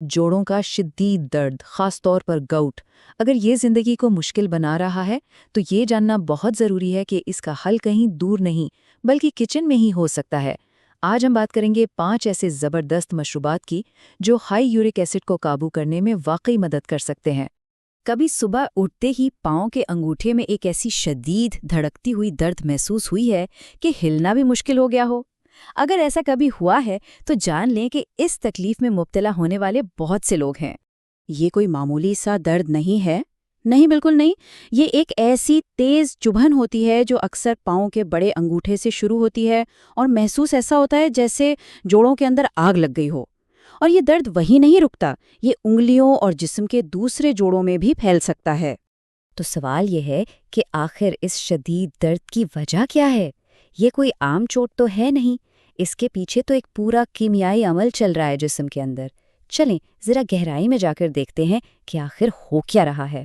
جوڑوں کا شدید درد، خاص طور پر گاؤٹ، اگر یہ زندگی کو مشکل بنا رہا ہے تو یہ جاننا بہت ضروری ہے کہ اس کا حل کہیں دور نہیں بلکہ کچن میں ہی ہو سکتا ہے۔ آج ہم بات کریں گے 5 ایسے زبردست مشروبات کی جو ہائی یورک ایسڈ کو قابو کرنے میں واقعی مدد کر سکتے ہیں۔ کبھی صبح اٹھتے ہی پاؤں کے انگوٹھے میں ایک ایسی شدید دھڑکتی ہوئی درد محسوس ہوئی ہے کہ ہلنا بھی مشکل ہو گیا ہو؟ اگر ایسا کبھی ہوا ہے تو جان لیں کہ اس تکلیف میں مبتلا ہونے والے بہت سے لوگ ہیں۔ یہ کوئی معمولی سا درد نہیں ہے، نہیں بالکل نہیں۔ یہ ایک ایسی تیز چبھن ہوتی ہے جو اکثر پاؤں کے بڑے انگوٹھے سے شروع ہوتی ہے اور محسوس ایسا ہوتا ہے جیسے جوڑوں کے اندر آگ لگ گئی ہو۔ اور یہ درد وہیں نہیں رکتا، یہ انگلیوں اور جسم کے دوسرے جوڑوں میں بھی پھیل سکتا ہے۔ تو سوال یہ ہے کہ آخر اس شدید درد کی وجہ کیا ہے؟ یہ کوئی عام چوٹ تو ہے نہیں، اس کے پیچھے تو ایک پورا کیمیائی عمل چل رہا ہے جسم کے اندر۔ چلیں ذرا گہرائی میں جا کر دیکھتے ہیں کہ آخر ہو کیا رہا ہے۔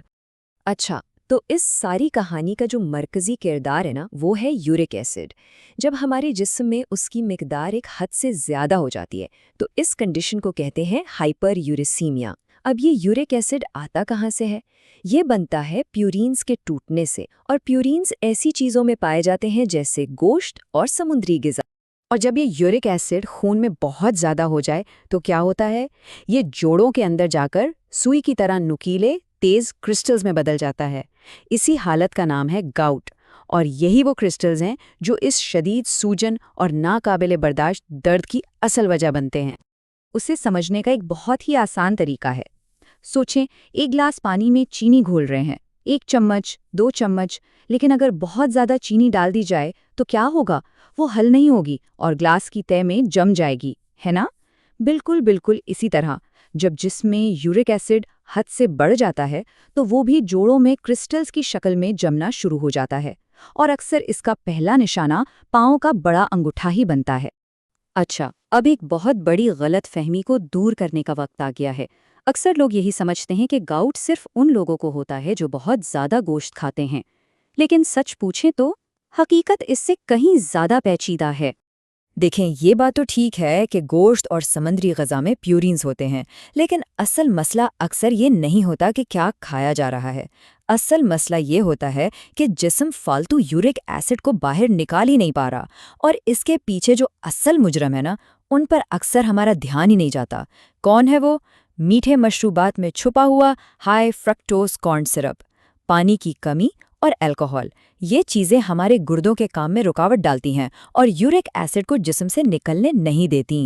اچھا، تو اس ساری کہانی کا جو مرکزی کردار ہے نا، وہ ہے یورک ایسڈ۔ جب ہمارے جسم میں اس کی مقدار ایک حد سے زیادہ ہو جاتی ہے تو اس کنڈیشن کو کہتے ہیں ہائپر یوریسیمیا۔ اب یہ یورک ایسڈ آتا کہاں سے ہے؟ یہ بنتا ہے پیورینز کے ٹوٹنے سے، اور پیورینز ایسی چیزوں میں پائے جاتے ہیں جیسے گوشت اور سمندری غذا۔ اور جب یہ یورک ایسڈ خون میں بہت زیادہ ہو جائے تو کیا ہوتا ہے؟ یہ جوڑوں کے اندر جا کر سوئی کی طرح نکیلے تیز کرسٹلز میں بدل جاتا ہے۔ اسی حالت کا نام ہے گاؤٹ، اور یہی وہ کرسٹلز ہیں جو اس شدید سوجن اور ناقابل برداشت درد کی اصل وجہ بنتے ہیں۔ اسے سمجھنے کا ایک بہت ہی آسان طریقہ ہے۔ سوچیں، ایک گلاس پانی میں چینی گھول رہے ہیں، 1 چمچ، 2 چمچ، لیکن اگر بہت زیادہ چینی ڈال دی جائے تو کیا ہوگا؟ وہ حل نہیں ہوگی اور گلاس کی تہہ میں جم جائے گی، ہے نا؟ بالکل اسی طرح جب جسم میں یورک ایسڈ حد سے بڑھ جاتا ہے تو وہ بھی جوڑوں میں کرسٹلز کی شکل میں جمنا شروع ہو جاتا ہے، اور اکثر اس کا پہلا نشانہ پاؤں کا بڑا انگوٹھا ہی بنتا ہے۔ اچھا، اب ایک بہت بڑی غلط فہمی کو دور کرنے کا وقت آ گیا ہے۔ اکثر لوگ یہی سمجھتے ہیں کہ گاؤٹ صرف ان لوگوں کو ہوتا ہے جو بہت زیادہ گوشت کھاتے ہیں، لیکن سچ پوچھیں تو حقیقت اس سے کہیں زیادہ پیچیدہ ہے۔ دیکھیں، یہ بات تو ٹھیک ہے کہ گوشت اور سمندری غذا میں پیورینز ہوتے ہیں، لیکن اصل مسئلہ اکثر یہ نہیں ہوتا کہ کیا کھایا جا رہا ہے۔ اصل مسئلہ یہ ہوتا ہے کہ جسم فالتو یورک ایسڈ کو باہر نکال ہی نہیں پا رہا، اور اس کے پیچھے جو اصل مجرم ہے نا، ان پر اکثر ہمارا دھیان ہی نہیں جاتا۔ کون ہے وہ؟ میٹھے مشروبات میں چھپا ہوا ہائی فرکٹوز کارن سرپ، پانی کی کمی اور الکوہول۔ یہ چیزیں ہمارے گردوں کے کام میں رکاوٹ ڈالتی ہیں اور یورک ایسڈ کو جسم سے نکلنے نہیں دیتی۔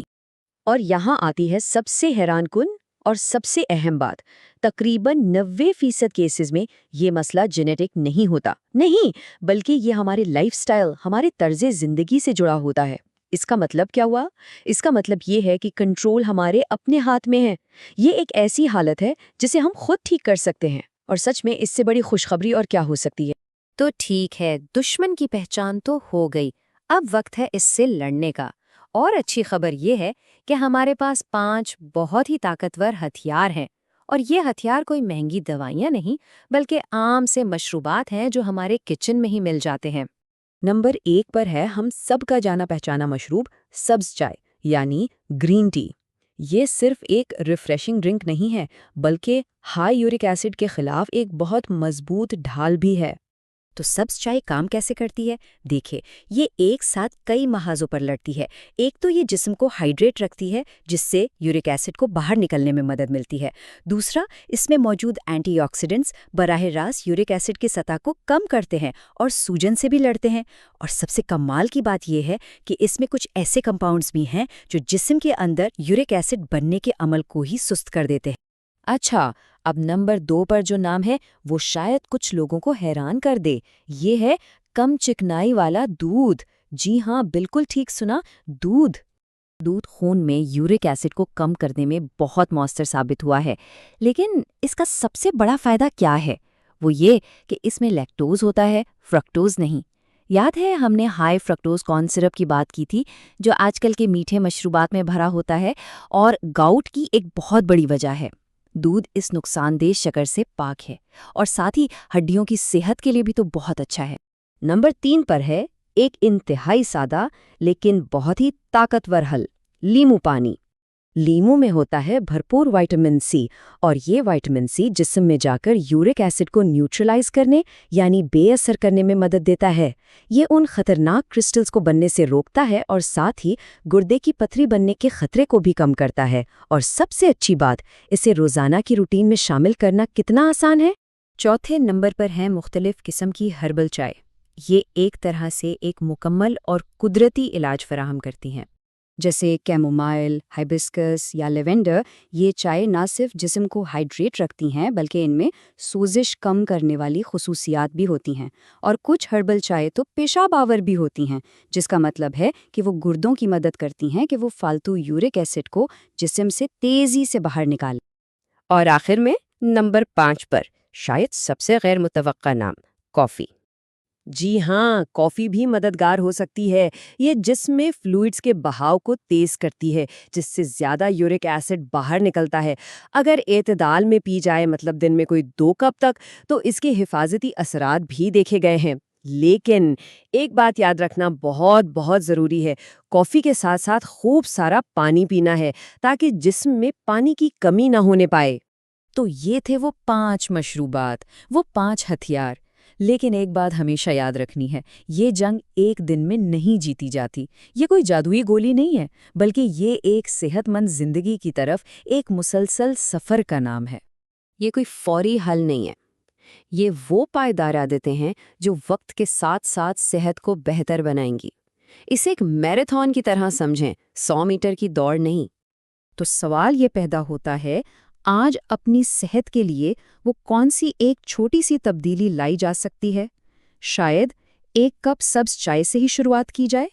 اور یہاں آتی ہے سب سے حیران کن اور سب سے اہم بات۔ تقریباً 90% کیسز میں یہ مسئلہ جینیٹک نہیں ہوتا، نہیں، بلکہ یہ ہمارے لائف سٹائل، ہمارے طرز زندگی سے جڑا ہوتا ہے۔ اس کا مطلب کیا ہوا؟ اس کا مطلب یہ ہے کہ کنٹرول ہمارے اپنے ہاتھ میں ہے۔ یہ ایک ایسی حالت ہے جسے ہم خود ٹھیک کر سکتے ہیں، اور سچ میں اس سے بڑی خوشخبری اور کیا ہو سکتی ہے؟ تو ٹھیک ہے، دشمن کی پہچان تو ہو گئی، اب وقت ہے اس سے لڑنے کا۔ اور اچھی خبر یہ ہے کہ ہمارے پاس 5 بہت ہی طاقتور ہتھیار ہیں، اور یہ ہتھیار کوئی مہنگی دوائیاں نہیں بلکہ عام سے مشروبات ہیں جو ہمارے کچن میں ہی مل جاتے ہیں۔ نمبر 1 پر ہے ہم سب کا جانا پہچانا مشروب سبز چائے، یعنی گرین ٹی۔ یہ صرف ایک ریفریشنگ ڈرنک نہیں ہے، بلکہ ہائی یورک ایسڈ کے خلاف ایک بہت مضبوط ڈھال بھی ہے۔ تو سبز چائے کام کیسے کرتی ہے؟ دیکھیں، یہ ایک ساتھ کئی محاذوں پر لڑتی ہے۔ ایک تو یہ جسم کو ہائیڈریٹ رکھتی ہے، جس سے یورک ایسڈ کو باہر نکلنے میں مدد ملتی ہے۔ دوسرا، اس میں موجود اینٹی آکسیڈنٹس براہ راست یورک ایسڈ کی سطح کو کم کرتے ہیں اور سوجن سے بھی لڑتے ہیں۔ اور سب سے کمال کی بات یہ ہے کہ اس میں کچھ ایسے کمپاؤنڈز بھی ہیں جو جسم کے اندر یورک ایسڈ بننے کے عمل کو ہی سست کر دیتے ہیں۔ اچھا، اب نمبر 2 پر جو نام ہے وہ شاید کچھ لوگوں کو حیران کر دے۔ یہ ہے کم چکنائی والا دودھ۔ جی ہاں، بالکل ٹھیک سنا، دودھ۔ دودھ خون میں یورک ایسڈ کو کم کرنے میں بہت مؤثر ثابت ہوا ہے، لیکن اس کا سب سے بڑا فائدہ کیا ہے؟ وہ یہ کہ اس میں لیکٹوز ہوتا ہے، فرکٹوز نہیں۔ یاد ہے ہم نے ہائی فرکٹوز کارن سرپ کی بات کی تھی، جو آج کل کے میٹھے مشروبات میں بھرا ہوتا ہے اور گاؤٹ کی ایک بہت بڑی وجہ ہے۔ دودھ اس نقصان دہ شکر سے پاک ہے، اور ساتھ ہی ہڈیوں کی صحت کے لیے بھی تو بہت اچھا ہے۔ نمبر 3 پر ہے ایک انتہائی سادہ لیکن بہت ہی طاقتور حل، لیمو پانی۔ لیمو میں ہوتا ہے بھرپور وائٹامن سی، اور یہ وائٹامن سی جسم میں جا کر یورک ایسڈ کو نیوٹرلائز کرنے یعنی بے اثر کرنے میں مدد دیتا ہے۔ یہ ان خطرناک کرسٹلز کو بننے سے روکتا ہے اور ساتھ ہی گردے کی پتھری بننے کے خطرے کو بھی کم کرتا ہے، اور سب سے اچھی بات، اسے روزانہ کی روٹین میں شامل کرنا کتنا آسان ہے۔ چوتھے نمبر پر ہے مختلف قسم کی ہربل چائے۔ یہ ایک طرح سے ایک مکمل اور قدرتی علاج فراہم کرتی ہیں۔ جیسے کیمومائل، ہائبسکس یا لیونڈر، یہ چائے نہ صرف جسم کو ہائیڈریٹ رکھتی ہیں بلکہ ان میں سوزش کم کرنے والی خصوصیات بھی ہوتی ہیں، اور کچھ ہربل چائے تو پیشاب آور بھی ہوتی ہیں، جس کا مطلب ہے کہ وہ گردوں کی مدد کرتی ہیں کہ وہ فالتو یورک ایسڈ کو جسم سے تیزی سے باہر نکالیں۔ اور آخر میں نمبر 5 پر شاید سب سے غیر متوقع نام، کافی۔ جی ہاں، کافی بھی مددگار ہو سکتی ہے۔ یہ جسم میں فلوئڈز کے بہاؤ کو تیز کرتی ہے، جس سے زیادہ یورک ایسڈ باہر نکلتا ہے۔ اگر اعتدال میں پی جائے، مطلب دن میں کوئی 2 کپ تک، تو اس کے حفاظتی اثرات بھی دیکھے گئے ہیں۔ لیکن ایک بات یاد رکھنا بہت بہت ضروری ہے، کافی کے ساتھ ساتھ خوب سارا پانی پینا ہے تاکہ جسم میں پانی کی کمی نہ ہونے پائے۔ تو یہ تھے وہ 5 مشروبات، وہ 5 ہتھیار۔ لیکن ایک بات ہمیشہ یاد رکھنی ہے، یہ جنگ ایک دن میں نہیں جیتی جاتی۔ یہ کوئی جادوئی گولی نہیں ہے، بلکہ یہ ایک صحت مند زندگی کی طرف ایک مسلسل سفر کا نام ہے۔ یہ کوئی فوری حل نہیں ہے، یہ وہ پائیدار عادتیں ہیں جو وقت کے ساتھ ساتھ صحت کو بہتر بنائیں گی۔ اسے ایک میراتھن کی طرح سمجھیں، 100 میٹر کی دوڑ نہیں۔ تو سوال یہ پیدا ہوتا ہے، آج اپنی صحت کے لیے وہ کون سی ایک چھوٹی سی تبدیلی لائی جا سکتی ہے؟ شاید ایک کپ سبز چائے سے ہی شروعات کی جائے۔